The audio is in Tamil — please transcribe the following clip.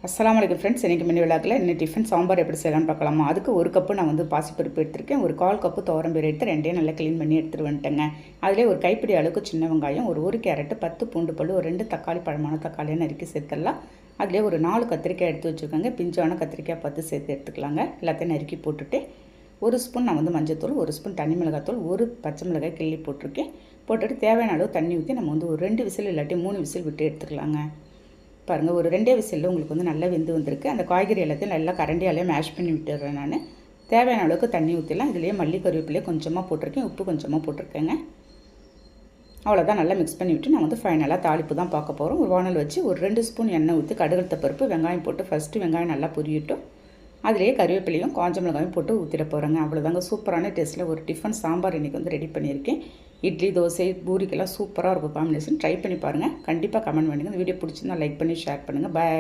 அஸ்ஸலாமு அலைக்கும் ஃப்ரெண்ட்ஸ். இன்றைக்கி மினி விழாக்கில் இன்னும் டிஃபன் சாம்பார் எப்படி செய்யலாம்னு பார்க்கலாமா. அதுக்கு ஒரு கப்பு நான் வந்து பாசிப்பருப்பு எடுத்திருக்கேன். ஒரு 1/4 கப்பு துவரம்பருப்பு எடுத்து ரெண்டையும் நல்லா க்ளீன் பண்ணி எடுத்துகிட்டு வந்துட்டேங்க. அதிலே ஒரு கைப்பிடி அளவுக்கு சின்ன வெங்காயம், ஒரு கேரட்டு, 10 பூண்டு பல், ஒரு 2 தக்காளி, பழமான தக்காளியை நறுக்கி சேர்த்துடலாம். அதிலே ஒரு 4 கத்திரிக்காய் எடுத்து வச்சுருக்காங்க. பிஞ்சான கத்திரிக்காய் 10 சேர்த்து எடுத்துக்கலாங்க. எல்லாத்தையும் நறுக்கி போட்டுட்டு ஒரு ஸ்பூன் நான் வந்து மஞ்சத்தூள், ஒரு ஸ்பூன் தனி மிளகாத்தூள், ஒரு பச்சை மிளகாய் கிள்ளி போட்டிருக்கேன். போட்டுட்டு தேவையான அளவு தண்ணி ஊற்றி நம்ம வந்து ஒரு 2 விசில் இல்லாட்டி 3 விசில் விட்டு எடுத்துக்கலாங்க. பாருங்கள், ஒரு 2 விசிலில் உங்களுக்கு வந்து நல்லா வெந்து வந்திருக்கு. அந்த காய்கறி எல்லாத்தையும் நல்லா கரண்டியாலே மேஷ் பண்ணி விட்டுடுறேன் நான். தேவையான அளவுக்கு தண்ணி ஊற்றிடலாம். இதுலேயே மல்லி கருவேப்பிலையே கொஞ்சமாக போட்டிருக்கேன், உப்பு கொஞ்சமாக போட்டிருக்கேங்க. அவ்வளோதான், நல்லா மிக்ஸ் பண்ணி விட்டு நான் வந்து ஃபைனலாக தாளிப்பு தான் பார்க்க போகிறோம். ஒரு வானல் வச்சு ஒரு 2 ஸ்பூன் எண்ணெய் ஊற்றி கடுகு பருப்பு வெங்காயம் போட்டு ஃபஸ்ட்டு வெங்காயம் நல்லா பொரியட்டும். அதிலேயே கருவேப்பிலையும் காஞ்ச மிளகாயும் போட்டு ஊற்றிட போகிறேங்க. அவ்வளோதாங்க, சூப்பரான டேஸ்ட்டில் ஒரு டிஃபன் சாம்பார் இன்றைக்கி வந்து ரெடி பண்ணியிருக்கேன். இட்லி, தோசை, பூரிக்கெல்லாம் சூப்பராக இருக்கும் காம்பினேஷன். ட்ரை பண்ணி பாருங்கள். கண்டிப்பாக கமெண்ட் பண்ணுங்கள். இந்த வீடியோ பிடிச்சிருந்தா லைக் பண்ணி ஷேர் பண்ணுங்கள். பாய்.